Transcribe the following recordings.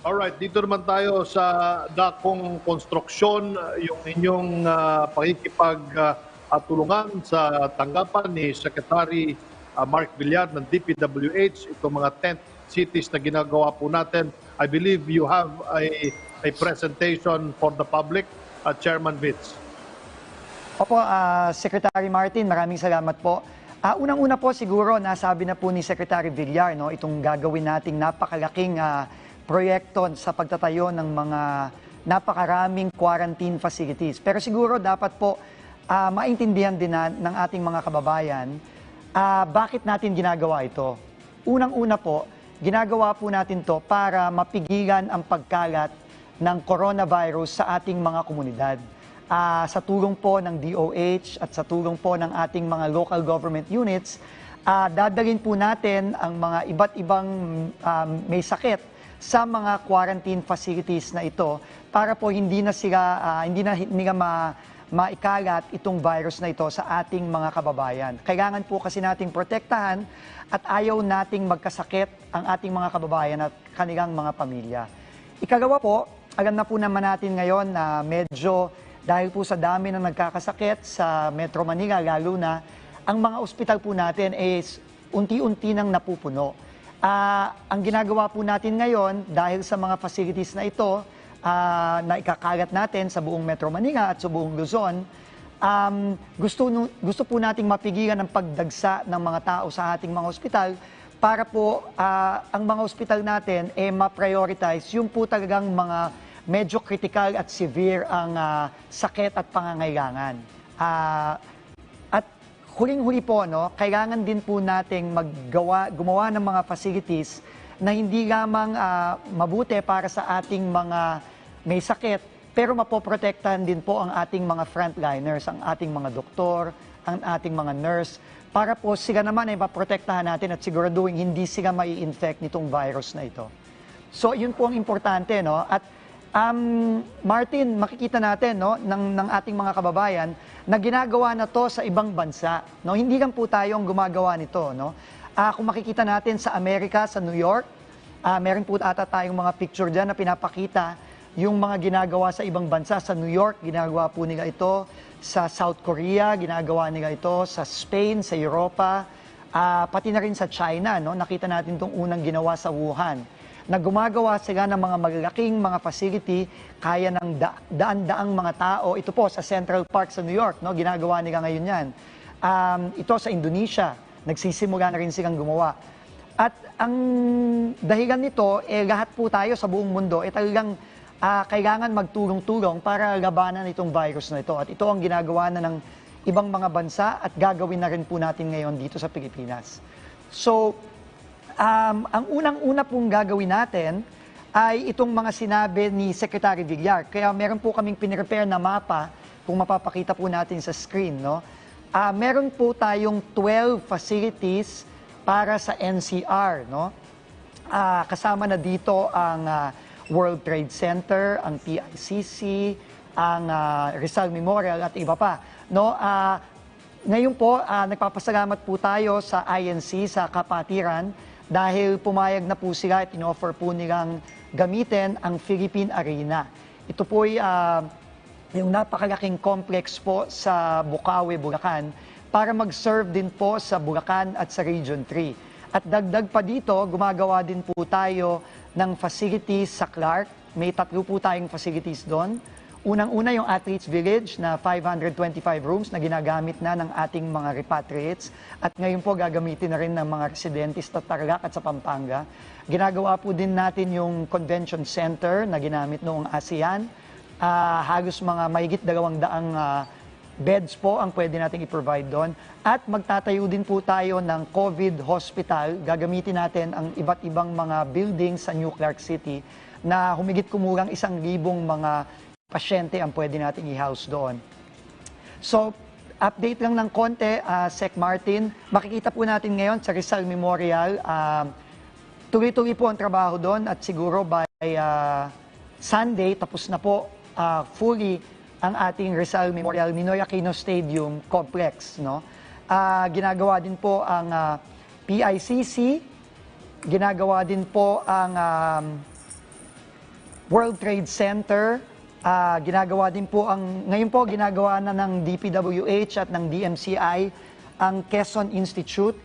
Alright, dito naman tayo sa dakong konstruksyon, yung inyong pakikipagtulungan sa tanggapan ni Secretary Mark Villar ng DPWH, itong mga tent cities na ginagawa po natin. I believe you have a presentation for the public, Chairman Vitz. Opo, Secretary Martin, maraming salamat po. Unang-una po siguro, nasabi na po ni Secretary Villar, no, itong gagawin nating napakalaking proyekto sa pagtatayo ng mga napakaraming quarantine facilities. Pero siguro dapat po maintindihan din ng ating mga kababayan bakit natin ginagawa ito. Unang-una po, ginagawa po natin to para mapigilan ang pagkalat ng coronavirus sa ating mga komunidad. Sa tulong po ng DOH at sa tulong po ng ating mga local government units, dadalhin po natin ang mga iba't ibang may sakit sa mga quarantine facilities na ito para po hindi na maikalat itong virus na ito sa ating mga kababayan. Kailangan po kasi nating protektahan at ayaw nating magkasakit ang ating mga kababayan at kanilang mga pamilya. Ikalawa po, alam na po naman natin ngayon na medyo dahil po sa dami ng nagkakasakit sa Metro Manila, lalo na ang mga ospital po natin is unti-unti nang napupuno. Ang ginagawa po natin ngayon dahil sa mga facilities na ito na ikakalat natin sa buong Metro Manila at sa buong Luzon, gusto po nating mapigilan ang pagdagsa ng mga tao sa ating mga ospital para po ang mga ospital natin ma-prioritize yung po talagang mga medyo critical at severe ang sakit at pangangailangan. At huling-huli po, no, kailangan din po nating gumawa ng mga facilities na hindi lamang mabuti para sa ating mga may sakit, pero mapoprotektahan din po ang ating mga frontliners, ang ating mga doktor, ang ating mga nurse, para po sila naman ay maprotektahan natin at siguraduhin hindi sila mai-infect nitong virus na ito. So, yun po ang importante, no? At Martin, makikita natin, no, ng ating mga kababayan na ginagawa na to sa ibang bansa. No? Hindi lang po tayo ang gumagawa nito. No? Kung makikita natin sa Amerika, sa New York, meron po ata tayong mga picture dyan na pinapakita yung mga ginagawa sa ibang bansa. Sa New York, ginagawa po nila ito. Sa South Korea, ginagawa nila ito. Sa Spain, sa Europa, pati na rin sa China. No? Nakita natin itong unang ginawa sa Wuhan, na gumagawa sila ng mga malalaking mga facility, kaya ng daan-daang mga tao. Ito po sa Central Park sa New York, no? Ginagawa nila ngayon yan. Ito sa Indonesia, nagsisimula na rin silang gumawa. At ang dahilan nito, lahat po tayo sa buong mundo, talagang kailangan magtulong-tulong para labanan itong virus na ito. At ito ang ginagawa na ng ibang mga bansa at gagawin na rin po natin ngayon dito sa Pilipinas. So, ang unang-una pong gagawin natin ay itong mga sinabi ni Secretary Villar. Kaya meron po kaming pinrepare na mapa, kung mapapakita po natin sa screen. No? Meron po tayong 12 facilities para sa NCR. No? Kasama na dito ang World Trade Center, ang PICC, ang Rizal Memorial at iba pa. No? Ngayon po, nagpapasalamat po tayo sa INC, sa Kapatiran, dahil pumayag na po sila at in-offer po nilang gamitin ang Philippine Arena. Ito po ay yung napakalaking complex po sa Bukawi, Bulacan, para mag-serve din po sa Bulacan at sa Region 3. At dagdag pa dito, gumagawa din po tayo ng facilities sa Clark. May 3 po tayong facilities doon. Unang-una yung Athletes Village na 525 rooms na ginagamit na ng ating mga repatriates. At ngayon po gagamitin na rin ng mga residentes sa Tarlac at sa Pampanga. Ginagawa po din natin yung Convention Center na ginamit noong ASEAN. Halos mga mahigit 200 beds po ang pwede natin i-provide doon. At magtatayo din po tayo ng COVID hospital. Gagamitin natin ang iba't ibang mga buildings sa New Clark City na humigit kumulang 1,000 mga pasyente ang pwede nating i-house doon. So, update lang ng konti, Sec Martin. Makikita po natin ngayon sa Rizal Memorial, tuloy-tuloy po ang trabaho doon at siguro by Sunday, tapos na po fully ang ating Rizal Memorial Ninoy Aquino Stadium Complex. No? Ginagawa din po ang PICC, ginagawa din po ang World Trade Center, ginagawa din po ngayon po ginagawa na ng DPWH at ng DMCI ang Quezon Institute.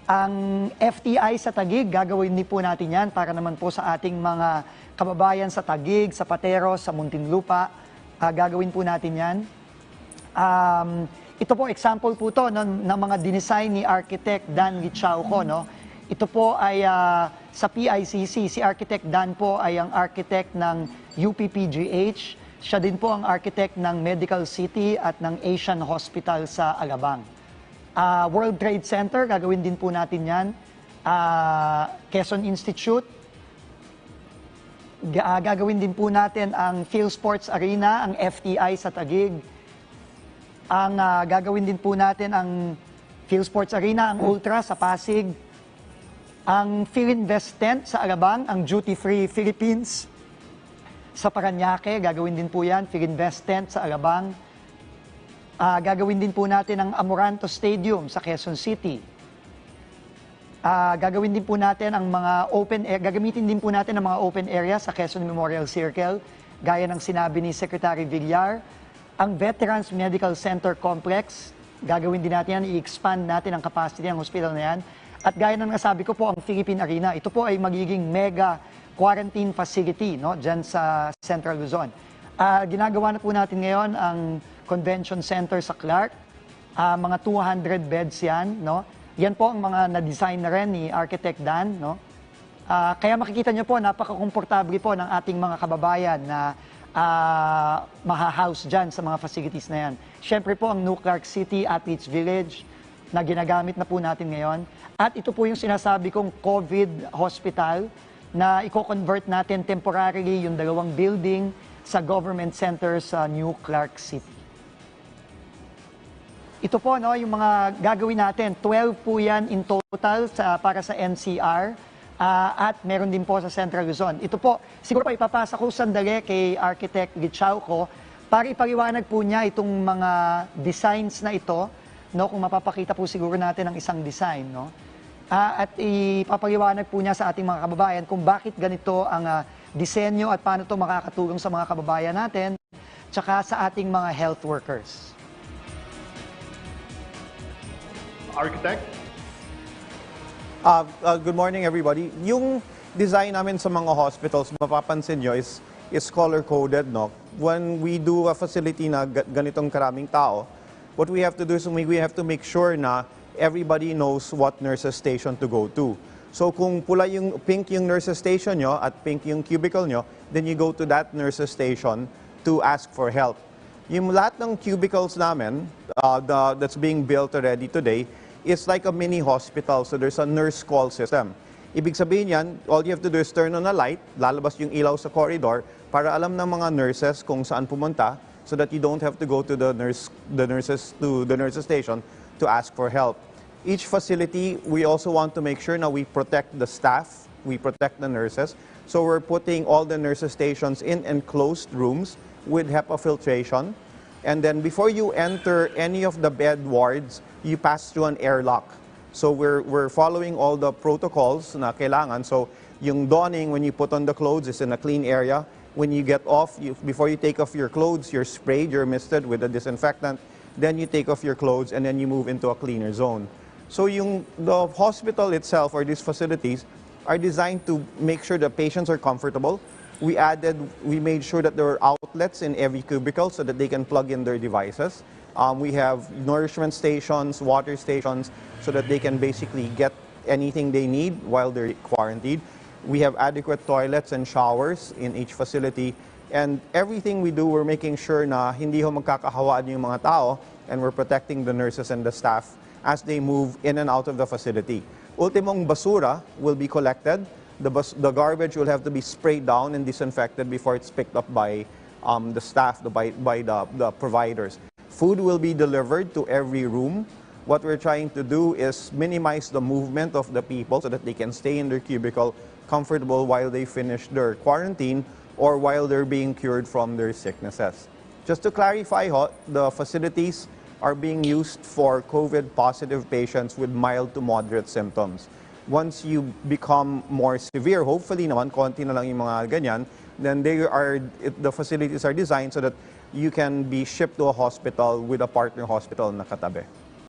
Ang FTI sa Taguig, gagawin din po natin yan para naman po sa ating mga kababayan sa Taguig, sa Pateros, sa Muntinlupa. Gagawin po natin yan. Ito po, example po to ng mga dinesign ni Architect Dan Lichauco. No? Ito po ay sa PICC. Si Architect Dan po ay ang architect ng UPPGH. Siya din po ang architect ng Medical City at ng Asian Hospital sa Alabang. World Trade Center, gagawin din po natin yan. Quezon Institute, gagawin din po natin ang PhilSports Arena, ang FTI sa Taguig. Gagawin din po natin ang PhilSports Arena, ang Ultra sa Pasig. Ang Philinvest Tent sa Alabang, ang Duty Free Philippines sa Parañaque, gagawin din po yan, Philinvest Tent sa Alabang. Gagawin din po natin ang Amoranto Stadium sa Quezon City. Gagawin din po natin ang mga gagamitin din po natin ang mga open area sa Quezon Memorial Circle, gaya ng sinabi ni Secretary Villar. Ang Veterans Medical Center Complex, gagawin din natin yan, i-expand natin ang capacity ng hospital na yan. At gaya ng nasabi ko po, ang Philippine Arena, ito po ay magiging mega quarantine facility, no, dyan sa Central Luzon. Ginagawa na po natin ngayon ang Convention Center sa Clark, mga 200 beds yan, no? Yan po ang mga na-design na rin ni Architect Dan, no? Kaya makikita niyo po, napaka-komportable po ng ating mga kababayan na maha-house dyan sa mga facilities na yan. Siyempre po ang New Clark City Athletes Village na ginagamit na po natin ngayon. At ito po yung sinasabi kong COVID hospital na i-convert natin temporarily yung 2 building sa government center sa New Clark City. Ito po, no, yung mga gagawin natin. 12 po yan in total para sa NCR at meron din po sa Central Luzon. Ito po, siguro pa ipapasa ko sandali kay Architect Lichauco para ipaliwanag po niya itong mga designs na ito, no, kung mapapakita po siguro natin ang isang design. No? At ipapaliwanag po niya sa ating mga kababayan kung bakit ganito ang disenyo at paano ito makakatulong sa mga kababayan natin tsaka sa ating mga health workers. Architect? Good morning, everybody. Yung design namin sa mga hospitals, mapapansin nyo, is color-coded. No? When we do a facility na ganitong karaming tao, what we have to do is we have to make sure na everybody knows what nurses station to go to. So kung pink yung nurses station nyo at pink yung cubicle nyo, then you go to that nurses station to ask for help. Yung lahat ng cubicles namin that's being built already today is like a mini hospital. So there's a nurse call system. Ibig sabihin yan, all you have to do is turn on a light, lalabas yung ilaw sa corridor para alam ng mga nurses kung saan pumunta so that you don't have to go to the nurses station to ask for help. Each facility, we also want to make sure now we protect the staff, we protect the nurses. So we're putting all the nurses stations in enclosed rooms with HEPA filtration. And then before you enter any of the bed wards, you pass through an airlock. So we're following all the protocols na kailangan. So yung donning, when you put on the clothes, is in a clean area. When you get off, before you take off your clothes, you're sprayed, you're misted with a disinfectant. Then you take off your clothes and then you move into a cleaner zone. So the hospital itself or these facilities are designed to make sure the patients are comfortable. We made sure that there are outlets in every cubicle so that they can plug in their devices. We have nourishment stations, water stations, so that they can basically get anything they need while they're quarantined. We have adequate toilets and showers in each facility. And everything we do, we're making sure na hindi ho magkakahawaan yung mga tao, and we're protecting the nurses and the staff as they move in and out of the facility. Ultimong basura will be collected. The garbage will have to be sprayed down and disinfected before it's picked up by the staff, by the providers. Food will be delivered to every room. What we're trying to do is minimize the movement of the people so that they can stay in their cubicle comfortable while they finish their quarantine or while they're being cured from their sicknesses. Just to clarify, the facilities are being used for COVID-positive patients with mild to moderate symptoms. Once you become more severe, hopefully naman, konti na lang yung mga ganyan, then the facilities are designed so that you can be shipped to a hospital with a partner hospital na katabi.